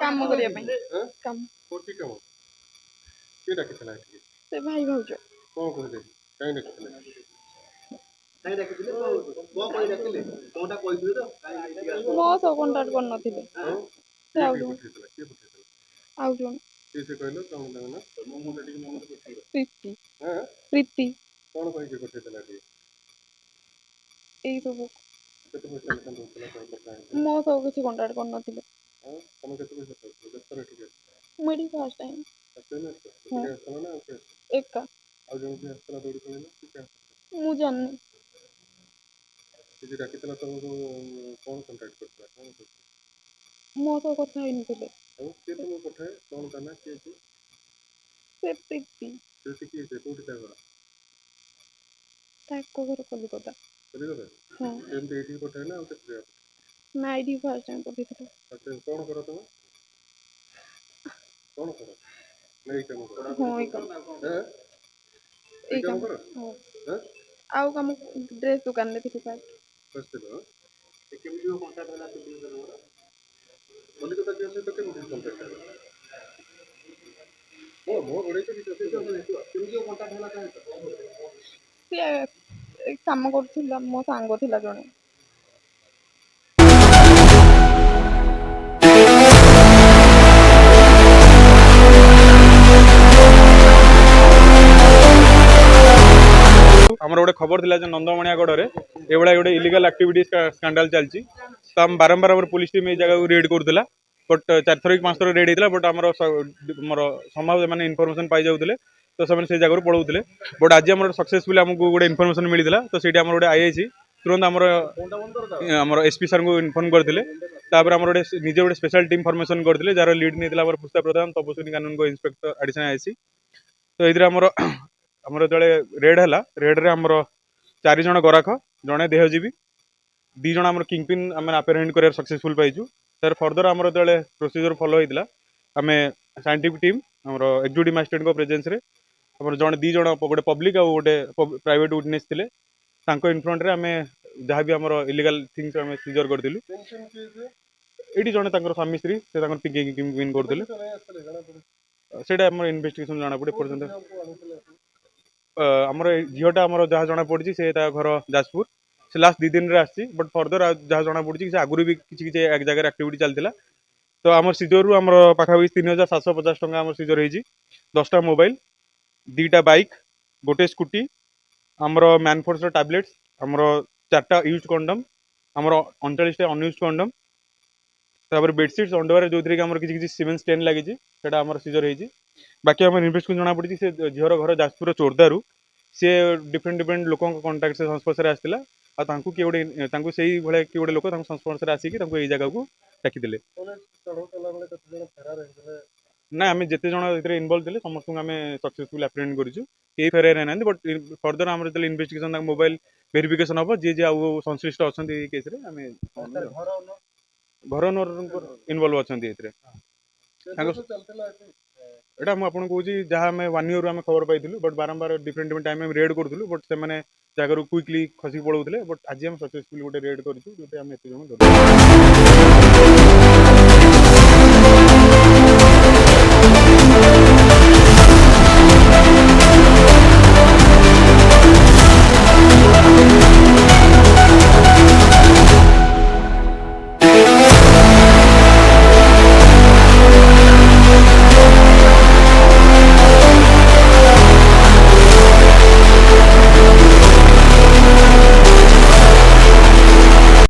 काम करिया ପାଇଁ हां काम कोठी काम के डाकितला एठी से भाई भाउज कोन कहले काई डाकितला କାଇଁ ଡାକିଥିଲେ କଣ ପାଇଁ ଡାକିଲେ କଣଟା କହିଥିଲେ ତ କାଇଁ ମୋ ସହ କଣ୍ଟାକ୍ଟ କରି ନଥିଲେ ସେ ଆଉ ଜଣ के पठेतला ଆଉ ଜଣ से कहलो कौन दाना मो मुंडा टिक मन पठेतला प्रीति हां प्रीति कोन कहि के पठेतला टी ଏଇ ସବୁ केते पैसा लेखा दोतला कोन पता ମୋ ସହ କିଛି କଣ୍ଟାକ୍ଟ କରି ନଥିଲେ हां तमे केते पैसा पाइलो दफ्तर ठीक है ମୁଁ ଏଠି ଫାଷ୍ଟ ଟାଇମ୍ असले ना असला ना ओके ଏକା ଆଉ ଜଣ ବି ଆସିଥିଲା ଦୌଡ଼ି ପଳେଇଲା କି ମୁଁ ଜାଣିନି କିଛି ଡାକିଥିଲା ତମକୁ କଣ କଣ୍ଟାକ୍ଟ କରିଥିଲା କଣ କରିଥିଲା ମୋ ସହ କଥା ହେଇନଥିଲେ ଆଉ କିଏ ତମକୁ ପଠାଏ କଣ ତା ନା କିଏ ଅଛି ସେ ପ୍ରୀତି ସେ କିଏ ସେ କୋଉଠି ତା ଘର ତାଙ୍କ ଘର କଲିକତା କଲିକତା ହଁ ଏମିତି ଏଇଠିକି ପଠାଏ ନା ଆଉ କେତେ ନା ଏଇଠି ଫାଷ୍ଟ ଟାଇମ୍ ପଠେଇଥିଲେ ଆଚ୍ଛା କଣ କର ତମେ କଣ କର ନା ଏଇ କାମ କର ହଁ ଏଇ କାମ ଏଇ ଏଇ କାମ କାମ କର ହଁ ହଁ ଆଉ କାମ ଡ୍ରେସ୍ ଦୋକାନରେ ଥିଲି ଫାଷ୍ଟ ବସିଥିଲ କେମିତି କଣ୍ଟାକ୍ଟ ହେଲା କଲିକତା ଝିଅ ସହିତ କେମିତି କଣ୍ଟାକ୍ଟ ହେଲା ମୋ ଘରେ ତ କିଛି କେମିତି କଣ୍ଟାକ୍ଟ ହେଲା କାହିଁ ସିଏ କାମ କରୁଥିଲା ମୋ ସାଙ୍ଗ ଥିଲା ଜଣେ ଆମର ଗୋଟେ ଖବର ଥିଲା ଯେ ନନ୍ଦମଣିଆଗଡ଼ରେ ଏଭଳିଆ ଗୋଟେ ଇଲିଗାଲ ଆକ୍ଟିଭିଟି ସ୍କାଣ୍ଡାଲ ଚାଲିଛି ତ ଆମେ ବାରମ୍ବାର ଆମର ପୁଲିସ ଟିମ୍ ଏଇ ଜାଗାକୁ ରେଡ୍ କରୁଥିଲା ବଟ୍ 4 ଥର କି 5 ଥର ରେଡ୍ ହେଇଥିଲା ବଟ୍ ଆମର ସମାଜ ମାନେ ଇନଫର୍ମେସନ୍ ପାଇଯାଉଥିଲେ ତ ସେମାନେ ସେଇ ଜାଗାରୁ ପଳାଉଥିଲେ ବଟ୍ ଆଜି ଆମର ସକ୍ସେସଫୁଲି ଆମକୁ ଗୋଟେ ଇନଫର୍ମେସନ୍ ମିଳିଥିଲା ତ ସେଇଠି ଆମର ଗୋଟେ ଆଇଆଇସି ତୁରନ୍ତ ଆମର ଏସପି ସାର୍ଙ୍କୁ ଇନଫର୍ମ କରିଥିଲେ ତାପରେ ଆମର ଗୋଟେ ନିଜେ ଗୋଟେ ସ୍ପେଶାଲ ଟିମ୍ ଫର୍ମେସନ୍ କରିଥିଲେ ଯାହାର ଲିଡ୍ ନେଇଥିଲା ଆମର ପୁଷ୍ପା ପ୍ରଧାନ ତପସ୍ୱିନୀ କାନୁନଗୋ ଇନ୍ସପେକ୍ଟର ଆଡିସନାଲ ଆଇସି ତ ଏଇଥିରେ ଆମର ଯେତେବେଳେ ରେଡ୍ ହେଲା ରେଡ୍ରେ ଆମର 4 ଜଣ ଗରାଖ ଜଣେ ଦେହଜୀବୀ 2 ଜଣ ଆମର କିଙ୍ଗ ପିନ୍ ଆମେ ଆପେରେଣ୍ଟ କରିବାର ସକ୍ସେସଫୁଲ ପାଇଛୁ ତାର ଫର୍ଦର ଆମର ଯେତେବେଳେ ପ୍ରୋସିଜର ଫଲୋ ହେଇଥିଲା ଆମେ ସାଇଣ୍ଟିଫିକ ଟିମ୍ ଆମର ଏକ୍ଜିକ୍ୟୁଟିଭ ମାଜିଷ୍ଟ୍ରେଟଙ୍କ ପ୍ରେଜେନ୍ସରେ ଆମର ଜଣେ 2 ଜଣ ଗୋଟେ ପବ୍ଲିକ ଆଉ ଗୋଟେ ପ୍ରାଇଭେଟ ୱିଟନେସ୍ ଥିଲେ ତାଙ୍କ ଇନଫ୍ରଣ୍ଟରେ ଆମେ ଯାହା ବି ଆମର ଇଲିଗାଲ ଥିଙ୍ଗସ୍ ଆମେ ସିଜର କରିଥିଲୁ ଏଇଠି ଜଣେ ତାଙ୍କର ସ୍ୱାମୀ ସ୍ତ୍ରୀ ସେ ତାଙ୍କର କିଙ୍ଗ ପିନ୍ କରୁଥିଲେ ସେଇଟା ଆମର ଇନଭେଷ୍ଟିଗେସନ ଜଣାପଡ଼େ ପର୍ଯ୍ୟନ୍ତ ଆମର ଝିଅଟା ଆମର ଯାହା ଜଣାପଡ଼ିଛି ସେ ତା ଘର ଯାଜପୁର ସେ ଲାଷ୍ଟ 2 ଦିନରେ ଆସିଛି ବଟ୍ ଫର୍ଦର ଯାହା ଜଣାପଡ଼ିଛି ସେ ଆଗରୁ ବି କିଛି ଏକ ଜାଗାରେ ଆକ୍ଟିଭିଟି ଚାଲିଥିଲା ତ ଆମର ସିଜରରୁ ଆମର ପାଖାପାଖି 3750 ଟଙ୍କା ଆମର ସିଜର ହେଇଛି 10ଟା ମୋବାଇଲ 2ଟା ବାଇକ୍ ଗୋଟେ ସ୍କୁଟି ଆମର ମ୍ୟାନଫୋର୍ସର ଟାବଲେଟ୍ସ ଆମର 4ଟା ୟୁଜ୍ କଣ୍ଡମ୍ ଆମର 39ଟା ଅନୟୁଜ୍ କଣ୍ଡମ୍ ତାପରେ ବେଡସିଟ୍ସ ଅଣ୍ଡରୱେୟାର ଯୋଉଥିରେ କି ଆମର କିଛି କିଛି ସିମେଣ୍ଟ ଷ୍ଟେନ୍ ଲାଗିଛି ସେଟା ଆମର ସିଜର ହେଇଛି ବାକି ଆମର ଇନଭେଷ୍ଟିଗେସନ ଜଣାପଡ଼ିଛି ସେ ଝିଅର ଘର ଯାଜପୁର ଚୋରଦାରୁ ସିଏ ଡିଫରେଣ୍ଟ ଲୋକଙ୍କ କଣ୍ଟାକ୍ଟ ସେ ସଂସ୍ପର୍ଶରେ ଆସିଥିଲା ଆଉ ତାଙ୍କୁ କିଏ ଗୋଟେ ତାଙ୍କୁ ସେଇ ଭଳିଆ କିଏ ଗୋଟେ ଲୋକ ତାଙ୍କ ସଂସ୍ପର୍ଶରେ ଆସିକି ତାଙ୍କୁ ଏଇ ଜାଗାକୁ ଡାକିଥିଲେ ନା ଆମେ ଯେତେ ଜଣ ଏଥିରେ ଇନଭଲ୍ଭ ଥିଲେ ସମସ୍ତଙ୍କୁ ଆମେ ସକ୍ସେସଫୁଲି ଆପ୍ରେହେଣ୍ଡ କରିଛୁ କେହି ଫେରାର ହେଇନାହାନ୍ତି ବଟ୍ ଫର୍ଦର ଆମର ଯେତେବେଳେ ଇନଭେଷ୍ଟିଗେସନ ତାଙ୍କ ମୋବାଇଲ ଭେରିଫିକେସନ ହବ ଯିଏ ଆଉ ସଂଶ୍ଳିଷ୍ଟ ଅଛନ୍ତି ଏଇ କେସରେ ଆମେ ଘର ଇନଭଲ୍ଭ ଅଛନ୍ତି ଏଥିରେ ଏଇଟା ମୁଁ ଆପଣଙ୍କୁ କହୁଛି ଯାହା ଆମେ 1 ଇୟରରୁ ଆମେ ଖବର ପାଇଥିଲୁ ବଟ୍ ବାରମ୍ବାର ଡିଫରେଣ୍ଟ ଟାଇମ୍ ଆମେ ରେଡ୍ କରୁଥିଲୁ ବଟ୍ ସେମାନେ ଜାଗାରୁ କୁଇକଲି ଖସିକି ପଳାଉଥିଲେ ବଟ୍ ଆଜି ଆମେ ସକ୍ସେସଫୁଲି ଗୋଟେ ରେଡ୍ କରିଛୁ ଯୋଉଟା ଆମେ ଏତେ ଜଣ